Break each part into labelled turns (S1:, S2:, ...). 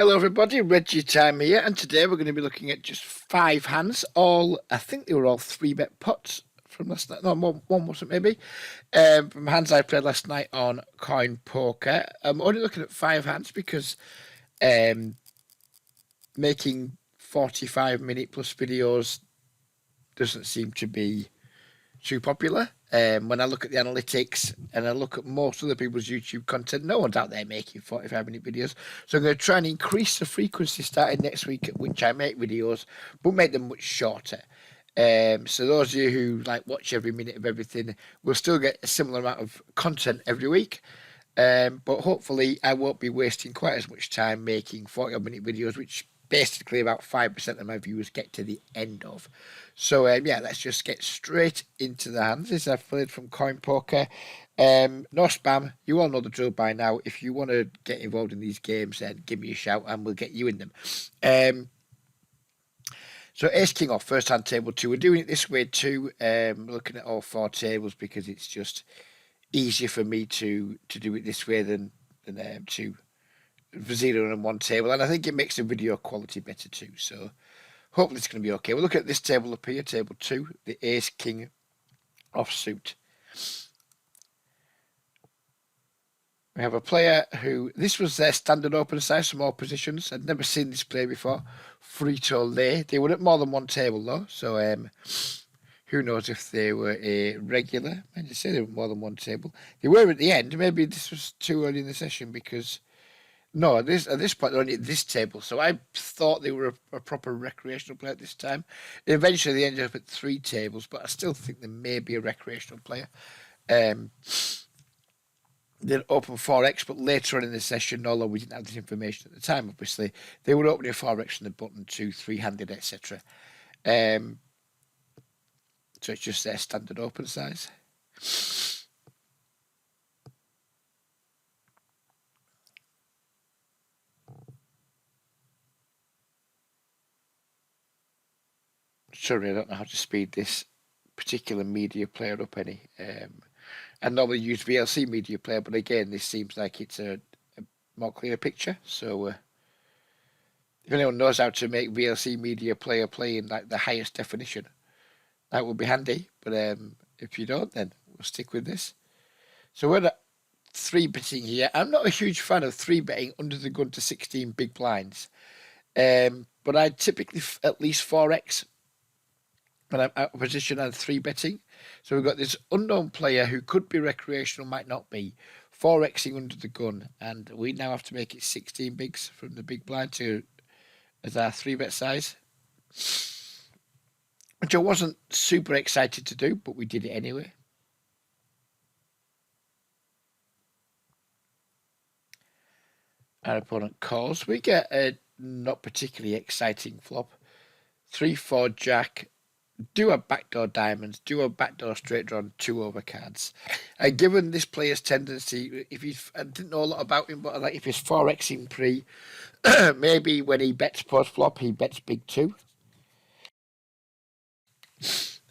S1: Hello everybody, Reggie Time here, and today we're going to be looking at just 5 hands. I think they were all 3-bet pots from last night. No, one wasn't maybe. From hands I played last night on Coin Poker. I'm only looking at 5 hands because making 45-minute plus videos doesn't seem to be too popular. When I look at the analytics and I look at most other people's YouTube content, no one's out there making 45-minute videos. So I'm going to try and increase the frequency starting next week at which I make videos, but make them much shorter. So those of you who watch every minute of everything will still get a similar amount of content every week. But hopefully I won't be wasting quite as much time making 40-minute videos, which basically about 5% of my viewers get to the end of. So yeah, let's just get straight into the hands. This is I've played from Coin Poker. No spam. You all know the drill by now. If you want to get involved in these games, then give me a shout and we'll get you in them. So Ace King off, first hand table 2. We're doing it this way too. Looking at all 4 tables because it's just easier for me to do it this way than to for 0 and 1 table, and I think it makes the video quality better too. So hopefully it's going to be okay. We'll look at this table up here, table 2, the Ace King offsuit. We have a player who, this was their standard open size from all positions. I'd never seen this play before. Frito lay. They were at more than 1 table though, so who knows if they were a regular. I just say they were more than 1 table. They were at the end. Maybe this was too early in the session because no, at this point they're only at this table. So I thought they were a proper recreational player at this time. Eventually they ended up at 3 tables, but I still think they may be a recreational player. They'd open 4x, but later on in the session, although we didn't have this information at the time, obviously, they were opening 4x from the button to 3-handed, etc. So it's just their standard open size. Sorry, I don't know how to speed this particular media player up any. I normally use VLC media player, but again, this seems like it's a more clear picture. So if anyone knows how to make VLC media player play in like the highest definition, that would be handy. But if you don't, then we'll stick with this. So we're at 3-betting here. I'm not a huge fan of 3-betting under the gun to 16 big blinds, but I typically at least 4x when I'm out of position and 3-betting. So we've got this unknown player who could be recreational, might not be, 4xing under the gun, and we now have to make it 16 bigs from the big blind to as our 3-bet size, which I wasn't super excited to do, but we did it anyway. Our opponent calls. We get a not particularly exciting flop. 3-4 jack. Do a backdoor diamonds, do a backdoor straight draw, 2 overcards. Given this player's tendency, I didn't know a lot about him, but like if he's 4xing pre, maybe when he bets post flop, he bets big too.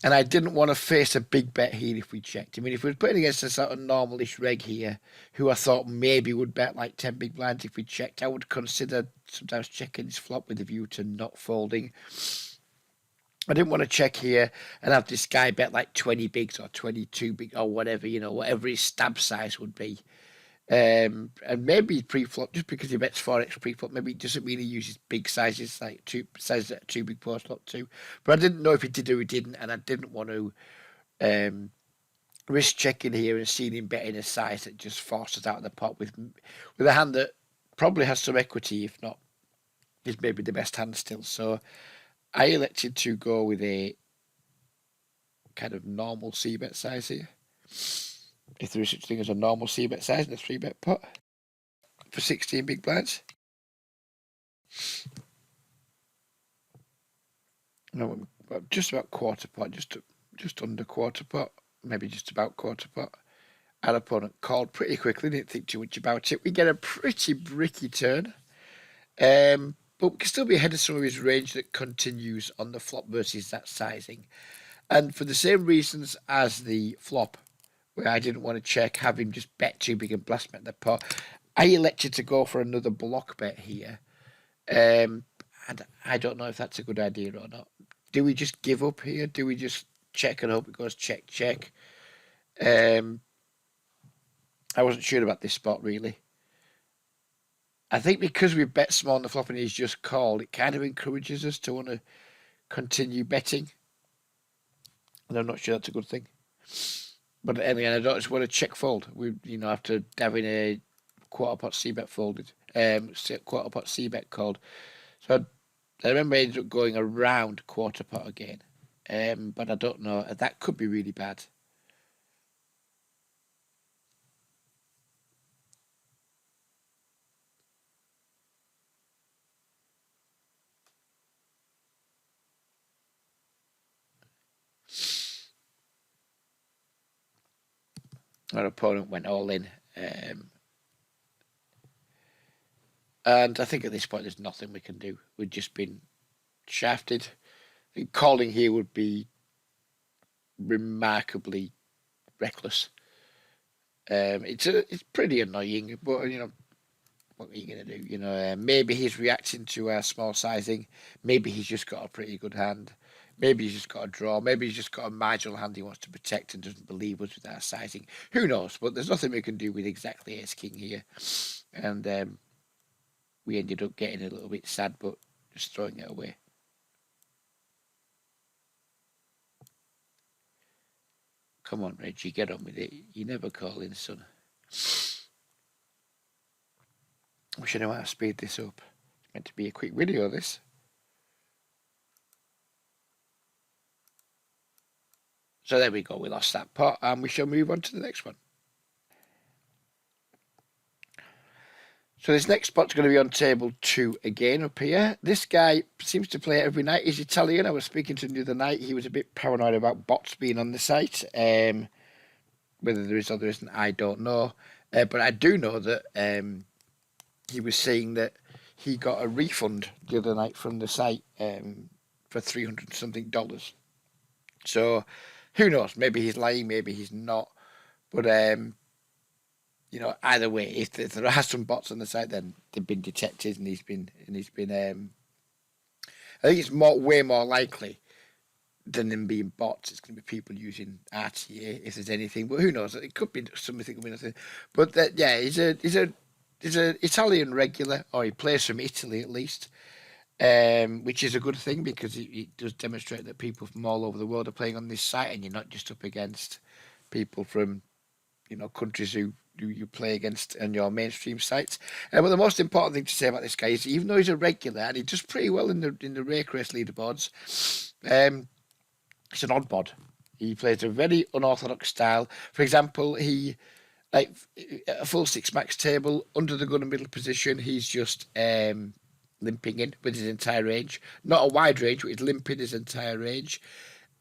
S1: And I didn't want to face a big bet here if we checked. I mean, if we were putting against a sort of normalish reg here, who I thought maybe would bet like 10 big blinds if we checked, I would consider sometimes checking this flop with a view to not folding. I didn't want to check here and have this guy bet like 20 bigs or 22 big or whatever, whatever his stab size would be. And maybe pre-flop, just because he bets 4x pre-flop, maybe it doesn't mean he uses big sizes, like sizes that are too big post flop too. But I didn't know if he did or he didn't, and I didn't want to risk checking here and seeing him betting a size that just forces out of the pot with a hand that probably has some equity, if not is maybe the best hand still. So I elected to go with a kind of normal c-bet size here, if there is such a thing as a normal c-bet size in a 3-bet pot for 16 big blinds. No, just about quarter pot, just under quarter pot, maybe just about quarter pot. Our opponent called pretty quickly, didn't think too much about it. We get a pretty bricky turn. But we can still be ahead of some of his range that continues on the flop versus that sizing. And for the same reasons as the flop, where I didn't want to check, have him just bet too big and blast me at the pot, I elected to go for another block bet here And I don't know if that's a good idea or not. Do we just give up here? Do we just check and hope it goes check, check? Um, I wasn't sure about this spot really. I think because we bet small on the flop and he's just called, it kind of encourages us to want to continue betting. And I'm not sure that's a good thing. But anyway, I don't just want to check fold. We, after having a quarter pot C bet folded, quarter pot C bet called. So I remember I ended up going around quarter pot again. But I don't know. That could be really bad. Our opponent went all in. And I think at this point there's nothing we can do. We've just been shafted. I think calling here would be remarkably reckless. It's pretty annoying, but what are you gonna do? Maybe he's reacting to our small sizing. Maybe he's just got a pretty good hand. Maybe he's just got a draw. Maybe he's just got a marginal hand he wants to protect and doesn't believe us with our sizing. Who knows? But there's nothing we can do with exactly ace king here, and we ended up getting a little bit sad, but just throwing it away. Come on, Reggie, get on with it. You never call in, son. Wish I knew how to speed this up. It's meant to be a quick video, this. So there we go. We lost that pot, and we shall move on to the next one. So this next spot's going to be on table 2 again up here. This guy seems to play every night. He's Italian. I was speaking to him the other night. He was a bit paranoid about bots being on the site. Whether there is or there isn't, I don't know. But I do know that he was saying that he got a refund the other night from the site for $300 something. So who knows? Maybe he's lying. Maybe he's not. But either way, if there are some bots on the site, then they've been detected, and he's been. I think it's way more likely than them being bots. It's going to be people using RTA if there's anything. But who knows? It could be something, could be nothing. But yeah, he's a Italian regular, or he plays from Italy at least, which is a good thing because it does demonstrate that people from all over the world are playing on this site, and you're not just up against people from countries who you play against on your mainstream sites. But the most important thing to say about this guy is, even though he's a regular and he does pretty well in the rake race leaderboards, it's an odd bod. He plays a very unorthodox style. For example, he like a full six max table under the gun and middle position. He's just limping in with his entire range. Not a wide range, but he's limping his entire range.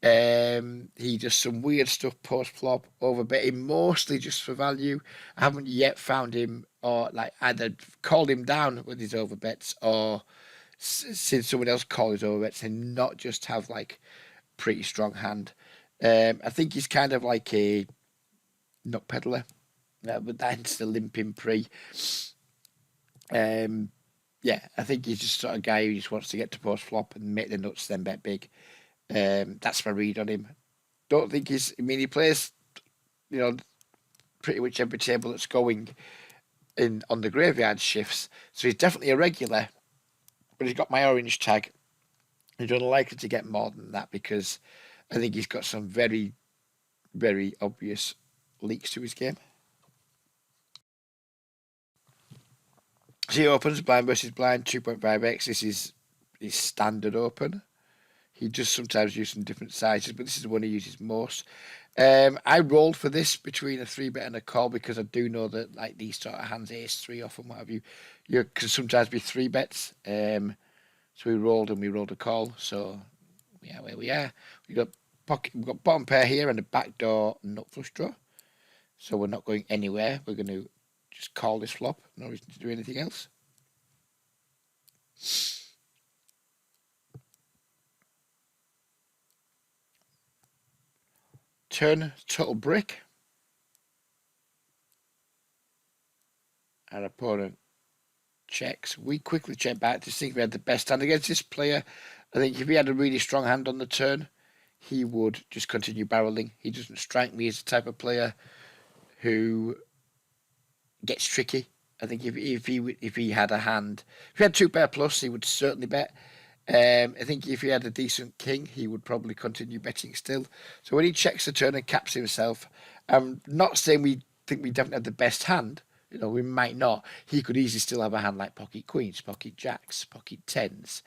S1: He does some weird stuff post flop, over betting mostly just for value. I haven't yet found him or like either called him down with his over bets or seen someone else call his over bets and not just have like pretty strong hand. I think he's kind of like a nut peddler, but that's the limping pre. Yeah, I think he's just sort of guy who just wants to get to post flop and make the nuts, then bet big. That's my read on him. Don't think he's. I mean, he plays, pretty much every table that's going in on the graveyard shifts. So he's definitely a regular, but he's got my orange tag. He's unlikely to get more than that because I think he's got some very, very obvious leaks to his game. So he opens blind versus blind 2.5x. This is his standard open. He does sometimes use some different sizes, but this is the one he uses most. I rolled for this between a 3-bet and a call because I do know that like these sort of hands, ace 3 off and what have you, can sometimes be 3-bets. So we rolled a call. So yeah, where we are, we've got bottom pair here and a backdoor nut flush draw. So we're not going anywhere. We're going to just call this flop. No reason to do anything else. Turn total brick. Our opponent checks. We quickly check back to see if we had the best hand against this player. I think if he had a really strong hand on the turn, he would just continue barreling. He doesn't strike me as the type of player who gets tricky. I think if he had a hand, if he had 2-pair plus, he would certainly bet. I think if he had a decent king, he would probably continue betting still. So when he checks the turn and caps himself, I'm not saying we think we definitely have the best hand. We might not. He could easily still have a hand like pocket queens, pocket jacks, pocket tens,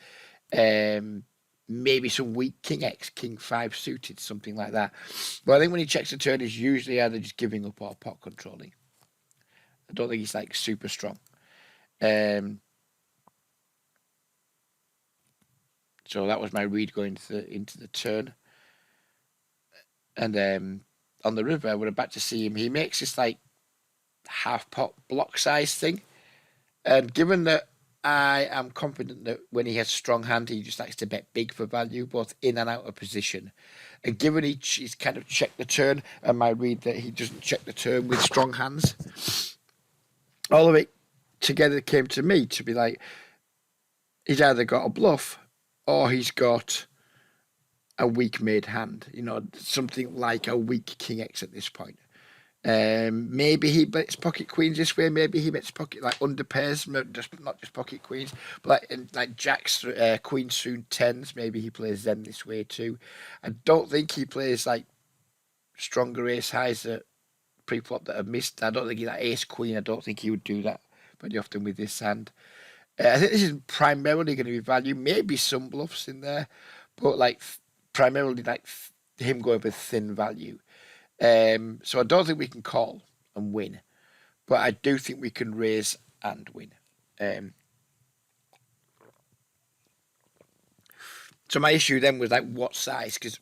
S1: maybe some weak king X, king 5 suited, something like that. But I think when he checks the turn, he's usually either just giving up or pot controlling. I don't think he's like super strong. So that was my read going into the turn. And on the river, we're about to see him. He makes this like half pot block size thing. And given that I am confident that when he has strong hand, he just likes to bet big for value, both in and out of position. And given he's kind of checked the turn, and my read that he doesn't check the turn with strong hands, all of it together came to me to be like, he's either got a bluff or he's got a weak made hand, something like a weak king X at this point. Maybe he bets pocket queens this way. Maybe he bets pocket like under pairs, not just pocket queens, but like jacks, queens through tens. Maybe he plays them this way too. I don't think he plays like stronger ace highs that pre-flop that have missed. I don't think he like ace queen. I don't think he would do that very often with this hand. I think this is primarily going to be value. Maybe some bluffs in there, but like primarily like him going with thin value. So I don't think we can call and win, but I do think we can raise and win. So my issue then was like what size, because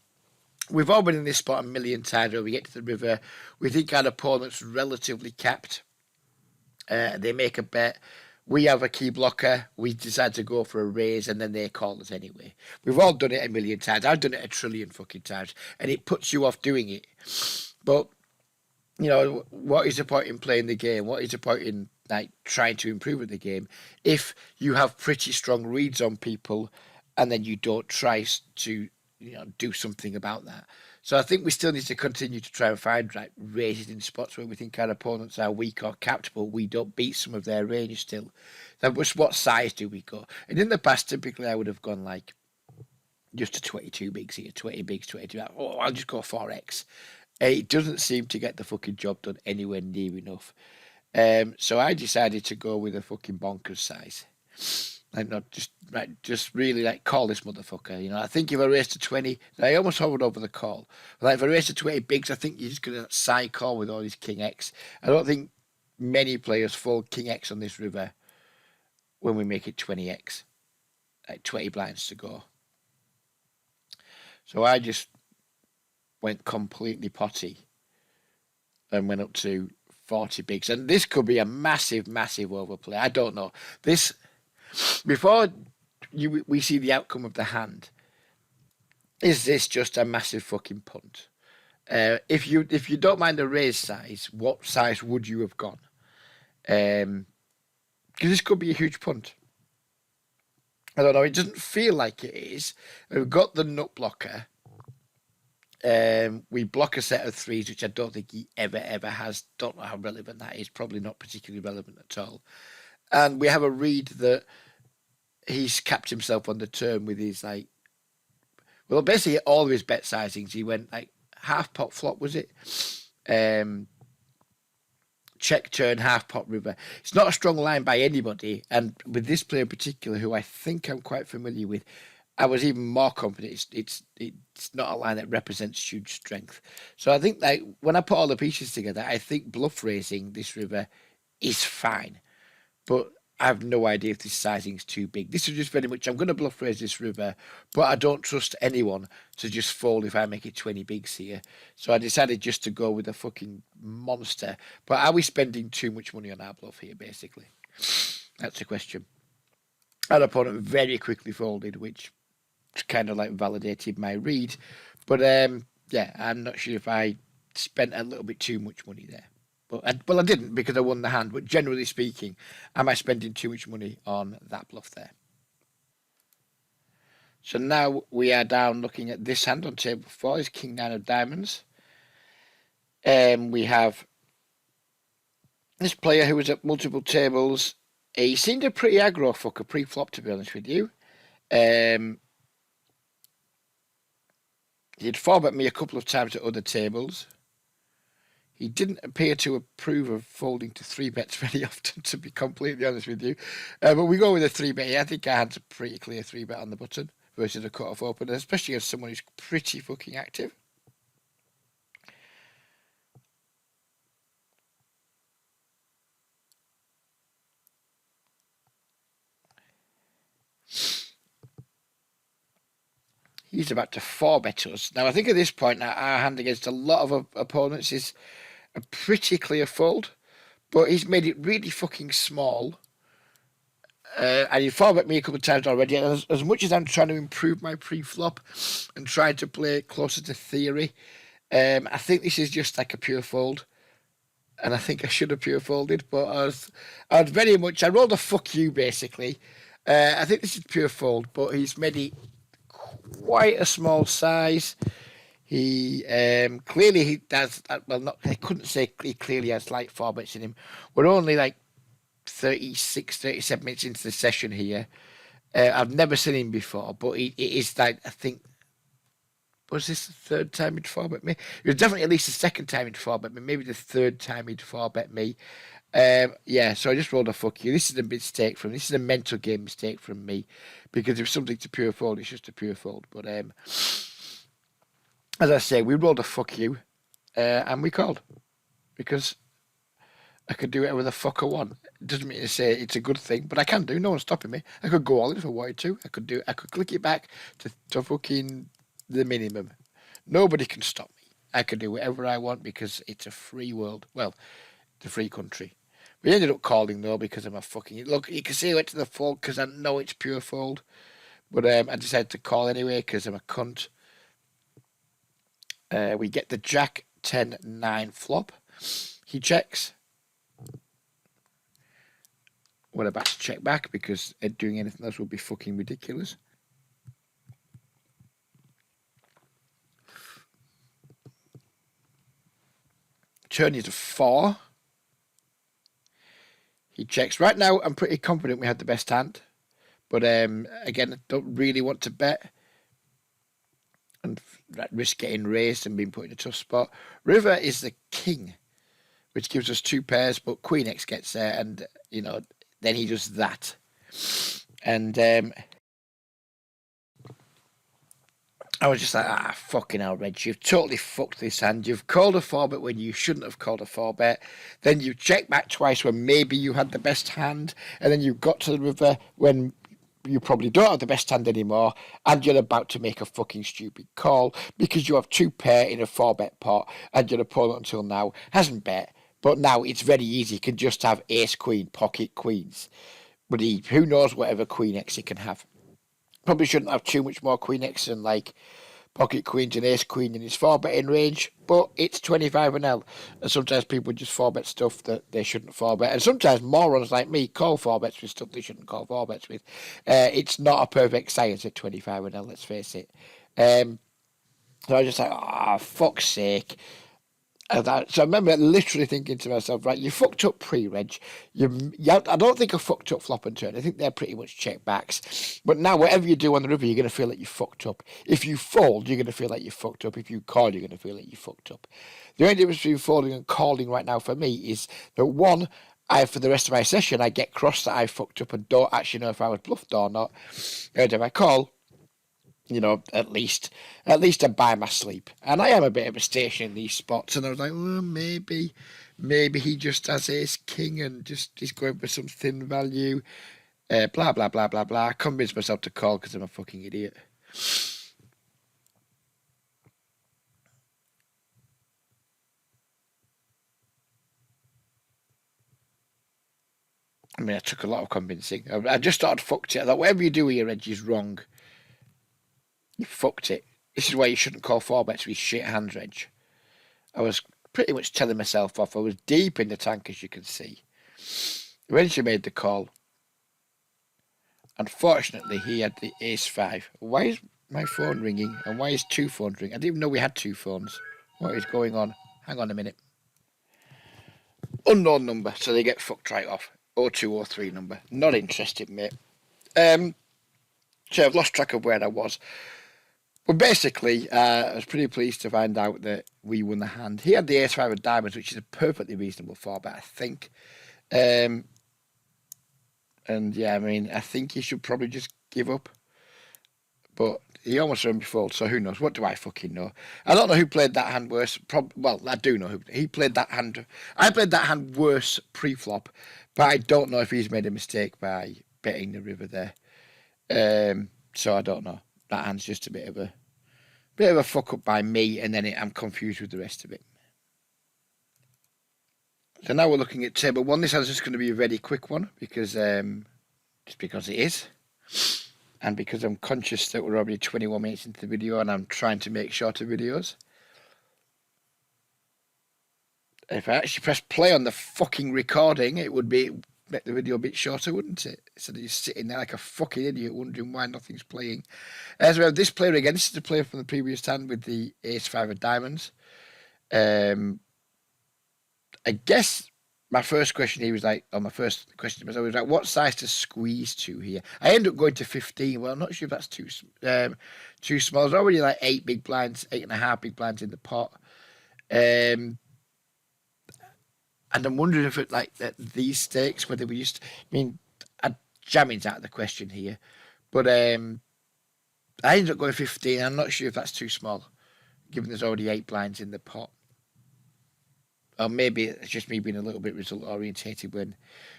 S1: we've all been in this spot a million times where we get to the river, we think our opponent's relatively capped. They make a bet. We have a key blocker. We decide to go for a raise, and then they call us anyway. We've all done it a million times. I've done it a trillion fucking times, and it puts you off doing it. But what is the point in playing the game? What is the point in like trying to improve at the game if you have pretty strong reads on people, and then you don't try to do something about that? So I think we still need to continue to try and find like raises in spots where we think our opponents are weak or capped, but we don't beat some of their range still. So what size do we go? And in the past, typically I would have gone like just a 22 bigs here, 20 bigs, 22. Oh, I'll just go 4x. It doesn't seem to get the fucking job done anywhere near enough. So I decided to go with a fucking bonkers size. Like not just really like call this motherfucker. I think if I raised to 20, I almost hovered over the call. But like if I raised to 20 bigs, I think you're just gonna side call with all these king X. I don't think many players fold king X on this river when we make it 20x, like 20 blinds to go. So I just went completely potty and went up to 40 bigs, and this could be a massive, massive overplay. I don't know this. Before we see the outcome of the hand, is this just a massive fucking punt? If you don't mind the raise size, what size would you have gone? Because this could be a huge punt. I don't know. It doesn't feel like it is. We've got the nut blocker. We block a set of threes, which I don't think he ever has. Don't know how relevant that is. Probably not particularly relevant at all. And we have a read that he's capped himself on the turn with his basically all of his bet sizings. He went like half pot flop, was it? Check turn, half pot river. It's not a strong line by anybody. And with this player in particular, who I think I'm quite familiar with, I was even more confident it's not a line that represents huge strength. So I think like when I put all the pieces together, I think bluff raising this river is fine. But I have no idea if this sizing is too big. This is just very much, I'm going to bluff raise this river, but I don't trust anyone to just fold if I make it 20 bigs here. So I decided just to go with a fucking monster. But are we spending too much money on our bluff here, basically? That's the question. Our opponent very quickly folded, which kind of like validated my read. But yeah, I'm not sure if I spent a little bit too much money there. Well, I didn't because I won the hand. But generally speaking, am I spending too much money on that bluff there? So now we are down looking at this hand on table 4 is King 9 of Diamonds. We have this player who was at multiple tables. He seemed a pretty aggro fucker pre-flop, to be honest with you. He'd 4-bet me a couple of times at other tables. He didn't appear to approve of folding to 3-bets very often, to be completely honest with you. But we go with a 3-bet. I think I had a pretty clear 3-bet on the button versus a cut-off opener, especially as someone who's pretty fucking active. He's about to 4-bet us. Now, I think at this point, our hand against a lot of opponents is a pretty clear fold, but he's made it really fucking small. And he 4-bet me a couple of times already. And as much as I'm trying to improve my pre-flop and trying to play closer to theory, I think this is just like a pure fold. And I think I should have pure folded, but I was very much, I rolled a fuck you basically. I think this is pure fold, but he's made it quite a small size. He clearly he does well. Not I couldn't say he clearly has like 4-bets in him. We're only like 36, 37 minutes into the session here. I've never seen him before, but it is like I think. Was this the third time he'd 4-bet me? It was definitely at least the second time he'd 4-bet me. Maybe the third time he'd 4-bet me. Yeah, so I just rolled a fuck you. This is a mistake from this is a mental game mistake from me because if something to pure fold, it's just a pure fold. But as I say, we rolled a fuck you, and we called because I could do whatever the fuck I want. It doesn't mean to say it's a good thing, but I can do. No one's stopping me. I could go all in if I wanted to. I could click it back to fucking the minimum. Nobody can stop me. I can do whatever I want because it's a free world. Well, it's a free country. We ended up calling though because I'm a fucking look. You can see I went to the fold because I know it's pure fold, but I decided to call anyway because I'm a cunt. We get the Jack 10-9 flop. He checks. We're about to check back because doing anything else would be fucking ridiculous. Turn is a 4. He checks. Right now, I'm pretty confident we had the best hand. But again, I don't really want to bet and risk getting raised and being put in a tough spot. River is the king, which gives us 2 pairs, but Queen X gets there, and, you know, then he does that. And I was just like, fucking hell, Reg, you've totally fucked this hand. You've called a 4-bet when you shouldn't have called a 4-bet. Then you checked back twice when maybe you had the best hand. And then you got to the river when you probably don't have the best hand anymore. And you're about to make a fucking stupid call because you have 2 pair in a 4-bet pot. And your opponent until now hasn't bet. But now it's very easy. He can just have ace, queen, pocket queens. But who knows whatever Queen X he can have. Probably shouldn't have too much more Queen X than like pocket queens and ace queen in his 4-betting range, but it's 25 and L. And sometimes people just 4-bet stuff that they shouldn't 4-bet. And sometimes morons like me call 4-bets with stuff they shouldn't call 4-bets with. It's not a perfect science at 25 and L, let's face it. So I was just like, fuck's sake. So I remember literally thinking to myself, right, you fucked up pre-reg. I don't think I fucked up flop and turn. I think they're pretty much check backs. But now, whatever you do on the river, you're going to feel like you fucked up. If you fold, you're going to feel like you fucked up. If you call, you're going to feel like you fucked up. The only difference between folding and calling right now for me is that one, for the rest of my session, I get cross that I fucked up and don't actually know if I was bluffed or not. And if I call, you know, at least I buy my sleep. And I am a bit of a station in these spots. And I was like, well, maybe he just has ace king and just he's going for some thin value. Blah, blah, blah, blah, blah. I convinced myself to call because I'm a fucking idiot. I mean, I took a lot of convincing. I just started fucked it. I thought, whatever you do here, Reggie, is wrong. You fucked it. This is why you shouldn't call 4-bets with shit hands, Reg. I was pretty much telling myself off. I was deep in the tank, as you can see. When she made the call, unfortunately, he had the ace-5. Why is my phone ringing? And why is two phones ringing? I didn't even know we had two phones. What is going on? Hang on a minute. Unknown number, so they get fucked right off. 0203 number. Not interested, mate. So I've lost track of where I was. But basically, I was pretty pleased to find out that we won the hand. He had the ace-5 of diamonds, which is a perfectly reasonable 4-bet, I think. And yeah, I mean, I think he should probably just give up. But he almost ran me fold, so who knows? What do I fucking know? I don't know who played that hand worse. Well, I do know who. He played that hand. I played that hand worse pre-flop, but I don't know if he's made a mistake by betting the river there. So I don't know. That hand's just a bit of a fuck up by me, and then I'm confused with the rest of it. So now we're looking at table one. This is just going to be a very quick one because just because it is, and because I'm conscious that we're already 21 minutes into the video, and I'm trying to make shorter videos. If I actually press play on the fucking recording, it would make the video a bit shorter, wouldn't it? Instead of just sitting there like a fucking idiot wondering why nothing's playing. As we have this player again, this is the player from the previous hand with the ace-5 of diamonds. I guess my first question he was like, or my first question was like, what size to squeeze to here? I end up going to 15. Well, I'm not sure if that's too small. There's already like 8 big blinds, 8.5 big blinds in the pot. And I'm wondering if it like these stakes, whether we just, I mean, jamming's out of the question here, but I ended up going 15. I'm not sure if that's too small, given there's already 8 blinds in the pot. Or maybe it's just me being a little bit result orientated when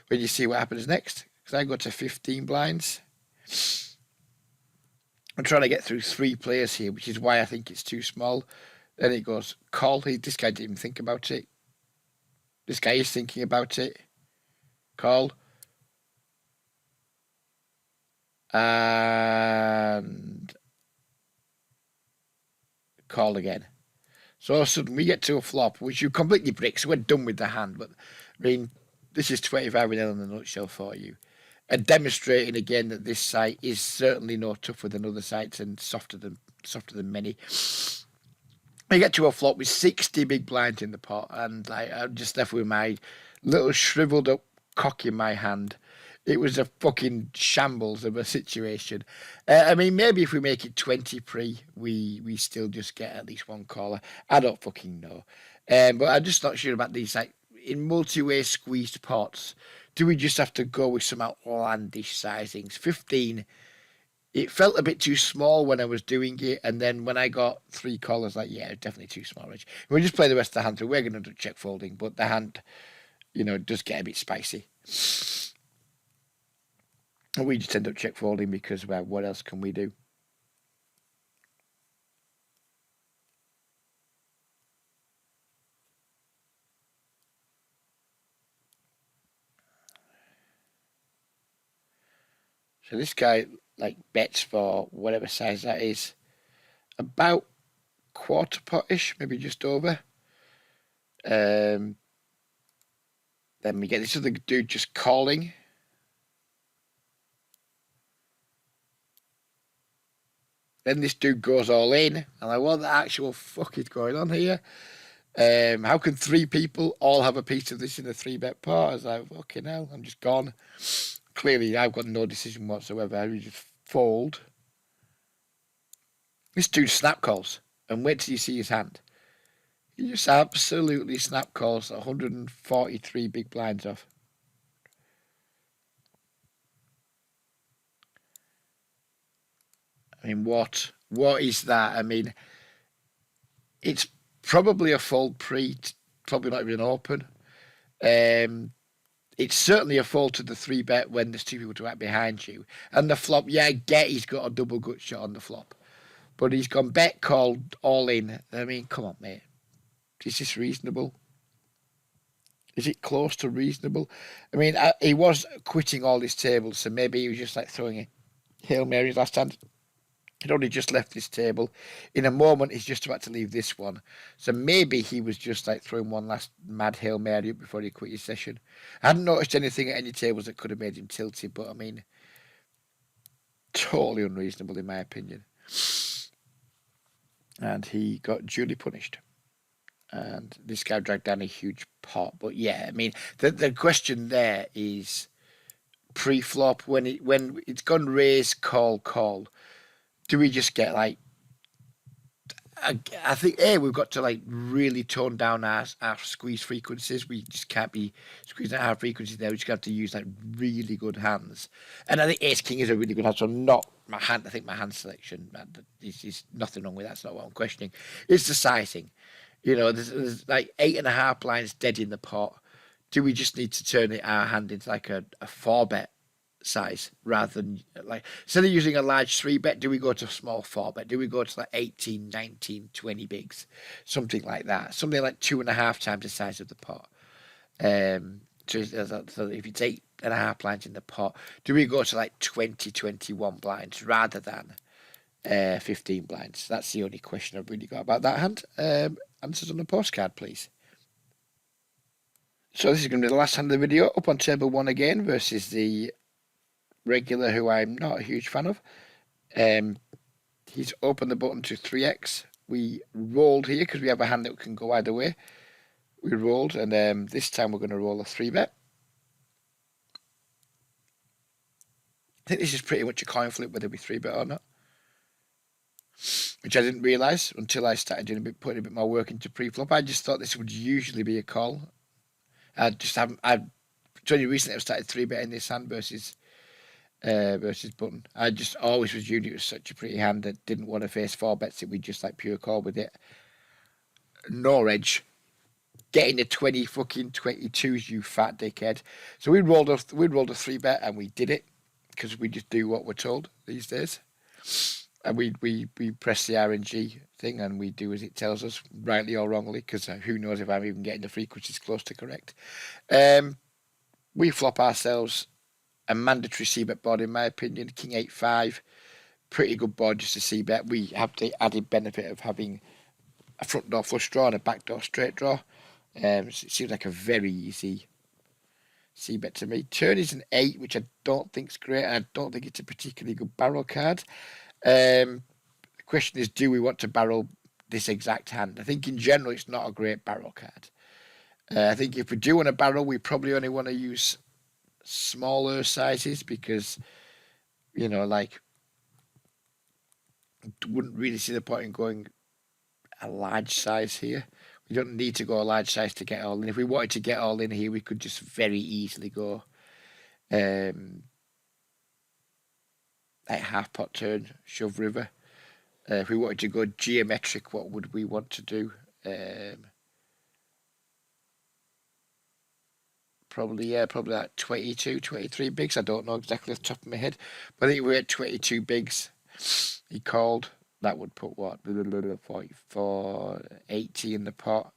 S1: you see what happens next. Because I go to 15 blinds. I'm trying to get through 3 players here, which is why I think it's too small. Then it goes call. This guy didn't even think about it. This guy is thinking about it. Call. And call again. So all of a sudden we get to a flop, which you completely break, so we're done with the hand. But I mean, this is 25 in a nutshell for you. And demonstrating again that this site is certainly no tougher than other sites and softer than many. We get to a flop with 60 big blinds in the pot, and like I'm just left with my little shriveled up cock in my hand. It was a fucking shambles of a situation. I mean, maybe if we make it 20 pre, we still just get at least one caller. I don't fucking know. But I'm just not sure about these, like, in multi-way squeezed pots. Do we just have to go with some outlandish sizings? 15, it felt a bit too small when I was doing it. And then when I got 3 callers, like, yeah, definitely too small, Rich. We just play the rest of the hand through. We're going to do check folding, but the hand, does get a bit spicy. And we just end up check folding because, well, what else can we do? So this guy, like, bets for whatever size that is, about quarter pot-ish, maybe just over. Then we get this other dude just calling. Then this dude goes all in. And I'm like, what the actual fuck is going on here? How can 3 people all have a piece of this in a 3-bet pot? I was like, fucking hell, I'm just gone. Clearly, I've got no decision whatsoever. I just fold. This dude snap calls. And wait till you see his hand. He just absolutely snap calls 143 big blinds off. I mean, what is that? I mean, it's probably a fold pre, probably not even an open. It's certainly a fold to the 3-bet when there's 2 people to act behind you. And the flop, yeah, I get he's got a double gut shot on the flop. But he's gone bet called all in. I mean, come on, mate. Is this reasonable? Is it close to reasonable? I mean, he was quitting all his tables, so maybe he was just like throwing a Hail Marys last hand. He'd only just left this table. In a moment, he's just about to leave this one. So maybe he was just like throwing one last mad Hail Mary before he quit his session. I hadn't noticed anything at any tables that could have made him tilted, but I mean, totally unreasonable in my opinion. And he got duly punished. And this guy dragged down a huge pot. But yeah, I mean, the question there is pre-flop when it's gone raise, call. Do we just get like? I think we've got to like really tone down our squeeze frequencies. We just can't be squeezing our frequencies there. We just have to use like really good hands. And I think Ace King is a really good hand. So not my hand. I think my hand selection is nothing wrong with that. That's not what I'm questioning. It's the sizing. You know, there's like 8.5 blinds dead in the pot. Do we just need to turn our hand into like a 4-bet size rather than like instead of using a large 3-bet, do we go to a small 4-bet? Do we go to like 18, 19, 20 bigs, something like that, something like 2.5 times the size of the pot? So if it's 8.5 blinds in the pot, do we go to like 20, 21 blinds rather than 15 blinds? That's the only question I've really got about that hand. Answers on the postcard, please. So this is going to be the last hand of the video. Up on table 1 again versus the regular, who I'm not a huge fan of. He's opened the button to 3x. We rolled here because we have a hand that can go either way. We rolled, and this time we're going to roll a 3-bet. I think this is pretty much a coin flip whether we 3-bet or not, which I didn't realise until I started putting a bit more work into pre-flop. I just thought this would usually be a call. It's only recently I've started 3-betting this hand versus button. I just always assumed it was such a pretty hand that didn't want to face 4-bets, that we just like pure call with it. No edge. Getting the 20 fucking 22s, you fat dickhead. So we rolled a 3-bet and we did it because we just do what we're told these days. And we press the RNG thing and we do as it tells us, rightly or wrongly, because who knows if I'm even getting the frequencies close to correct. We flop ourselves a mandatory c-bet board, in my opinion. King 8-5, pretty good board just to c-bet. We have the added benefit of having a front door flush draw and a back door straight draw. It seems like a very easy c-bet to me. Turn is an 8, which I don't think is great, and I don't think it's a particularly good barrel card. The question is, do we want to barrel this exact hand? I think in general it's not a great barrel card. I think if we do want to barrel, we probably only want to use smaller sizes because, you know, like, wouldn't really see the point in going a large size here. We don't need to go a large size to get all in. If we wanted to get all in here, we could just very easily go like half pot turn, shove river. If we wanted to go geometric, what would we want to do? Probably like 22, 23 bigs. I don't know exactly off the top of my head, but I think we're at 22 bigs. He called. That would put what? 44, 80 in the pot.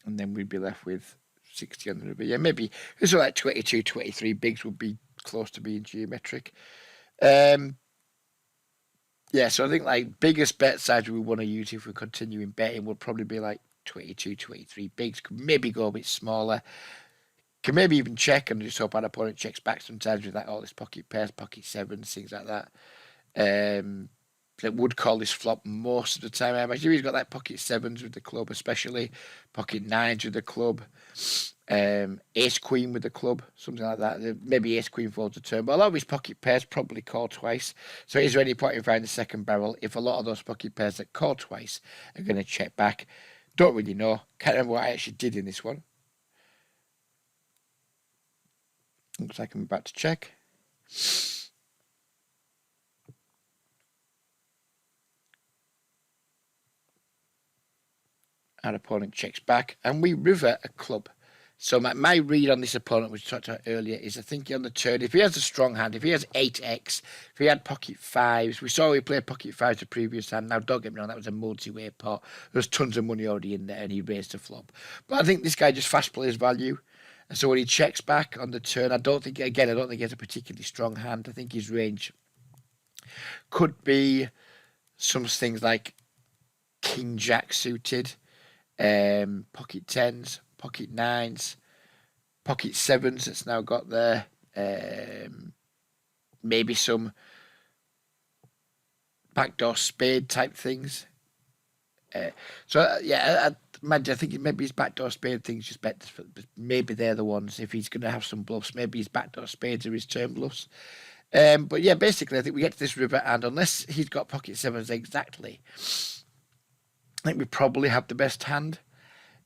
S1: And then we'd be left with 60 on the river. Yeah, maybe it's like 22, 23 bigs would be close to being geometric. Yeah, so I think like biggest bet size we want to use if we're continuing betting would probably be like 22, 23 bigs. Could maybe go a bit smaller. Can maybe even check and just hope our opponent checks back sometimes with like all this pocket pairs, pocket sevens, things like that. That would call this flop most of the time. I imagine he's got like pocket sevens with the club, especially pocket nines with the club, ace queen with the club, something like that. Maybe ace queen folds a turn, but a lot of his pocket pairs probably call twice. So is there any point in finding the second barrel if a lot of those pocket pairs that call twice are going to check back? Don't really know. Can't remember what I actually did in this one. Looks like I'm about to check. Our opponent checks back, and we river a club. So my read on this opponent, which we talked about earlier, is I think on the turn, if he has a strong hand, if he has 8x, if he had pocket fives, we saw he played pocket fives the previous hand. Now, don't get me wrong, that was a multi-way pot. There's tons of money already in there, and he raised a flop. But I think this guy just fast plays value. And so when he checks back on the turn, I don't think he has a particularly strong hand. I think his range Could be some things like King Jack suited, pocket tens, pocket nines, pocket sevens that's now got there. Maybe some backdoor spade type things. I think maybe his backdoor spade things just better. Maybe they're the ones. If he's going to have some bluffs, maybe his backdoor spades are his turn bluffs. But yeah, basically, I think we get to this river, and unless he's got pocket sevens exactly, I think we probably have the best hand.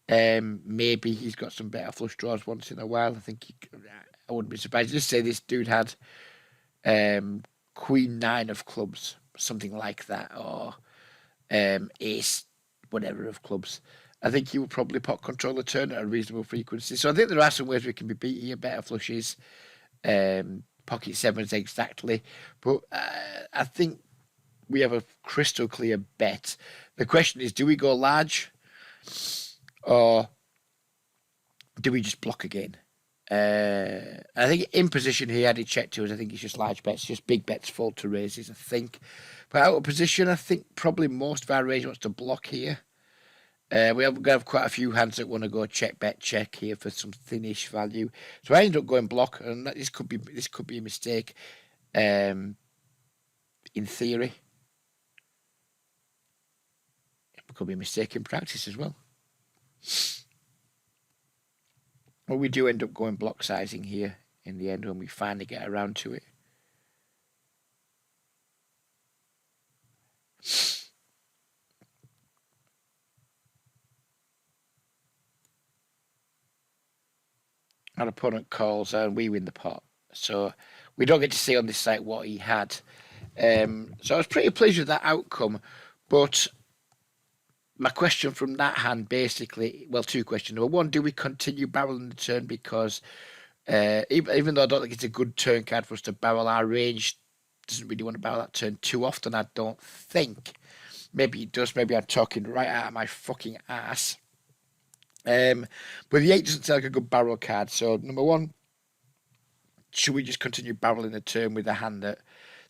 S1: Maybe he's got some better flush draws once in a while. I wouldn't be surprised. Just say this dude had Queen Nine of clubs, something like that, or Ace whatever of clubs. I think he will probably pot control the turn at a reasonable frequency. So I think there are some ways we can be beat here. Better flushes, pocket sevens exactly. But I think we have a crystal clear bet. The question is, do we go large or do we just block again? I think in position here, I did check to us. I think it's just large bets, just big bets, fold to raises, I think. But out of position, I think probably most of our range wants to block here. We have quite a few hands that want to go check, bet, check here for some thinnish value. So I ended up going block, and this could be a mistake. In theory, it could be a mistake in practice as well. Well, we do end up going block sizing here in the end when we finally get around to it. Our opponent calls and we win the pot. So we don't get to see on this site what he had. So I was pretty pleased with that outcome. But my question from that hand basically, well, two questions. Number one, do we continue barreling the turn? Because even though I don't think it's a good turn card for us to barrel, our range doesn't really want to barrel that turn too often, I don't think. Maybe it does. Maybe I'm talking right out of my fucking ass. But the 8 doesn't sound like a good barrel card. So, number one, should we just continue barreling the turn with a hand that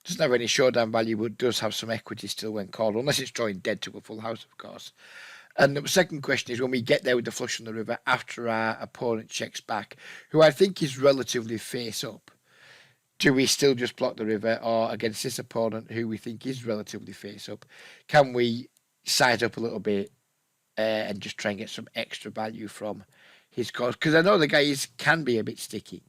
S1: doesn't have any showdown value but does have some equity still when called, unless it's drawing dead to a full house, of course. And the second question is, when we get there with the flush on the river after our opponent checks back, who I think is relatively face up, do we still just block the river, or against this opponent who we think is relatively face up, can we size up a little bit and just try and get some extra value from his calls? Because I know the guy can be a bit sticky.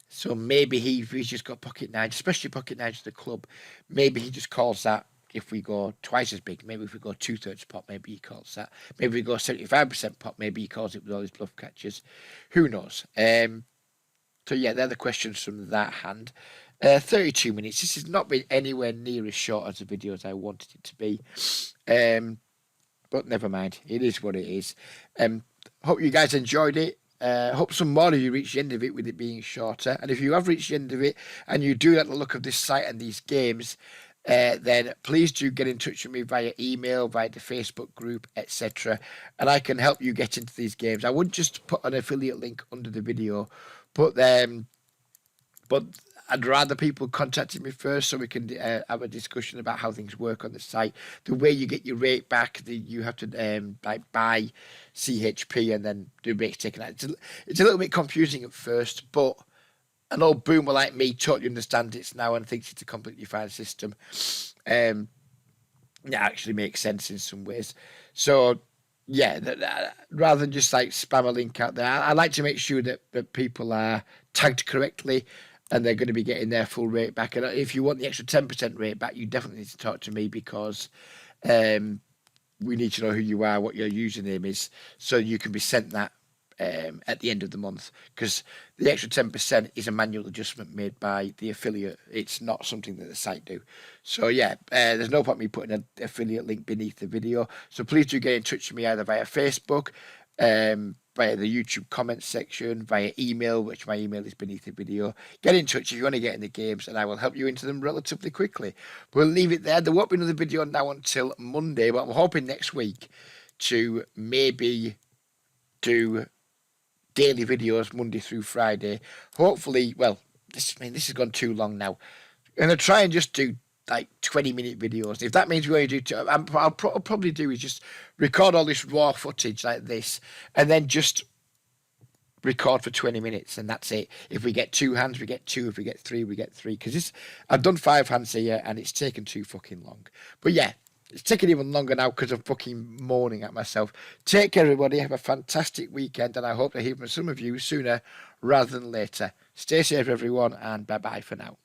S1: So maybe he's just got pocket nines, especially pocket nines to the club. Maybe he just calls that if we go twice as big. Maybe if we go 2/3 pot, maybe he calls that. Maybe if we go 75% pot, maybe he calls it with all his bluff catchers. Who knows? So yeah, they're the questions from that hand. 32 minutes. This has not been anywhere near as short as the video as I wanted it to be. But never mind. It is what it is. Hope you guys enjoyed it. Hope some more of you reach the end of it with it being shorter. And if you have reached the end of it and you do like the look of this site and these games, then please do get in touch with me via email, via the Facebook group, etc. And I can help you get into these games. I would just put an affiliate link under the video, but I'd rather people contacted me first so we can have a discussion about how things work on the site. The way you get your rate back, you have to buy CHP and then do rates taken out. It's a little bit confusing at first, but an old boomer like me totally understands it now and thinks it's a completely fine system. It actually makes sense in some ways. So yeah, rather than just like spam a link out there, I like to make sure that people are tagged correctly and they're going to be getting their full rate back. And if you want the extra 10% rate back, you definitely need to talk to me, because we need to know who you are, what your username is, so you can be sent that at the end of the month, because the extra 10% is a manual adjustment made by the affiliate. It's not something that the site do. So yeah, there's no point me putting an affiliate link beneath the video. So please do get in touch with me either via Facebook, via the YouTube comments section, via email, which my email is beneath the video. Get in touch if you want to get in the games, and I will help you into them relatively quickly. We'll leave it there. There won't be another video now until Monday, but I'm hoping next week to maybe do daily videos Monday through Friday. Hopefully, well, this has gone too long now. I'm going to try and just do like 20-minute videos. If that means we're going to do, I'll probably do is just record all this raw footage like this, and then just record for 20 minutes, and that's it. If we get 2 hands, we get 2. If we get 3, we get 3. Because I've done 5 hands here, and it's taken too fucking long. But yeah, it's taking even longer now because I'm fucking moaning at myself. Take care, everybody. Have a fantastic weekend, and I hope to hear from some of you sooner rather than later. Stay safe, everyone, and bye-bye for now.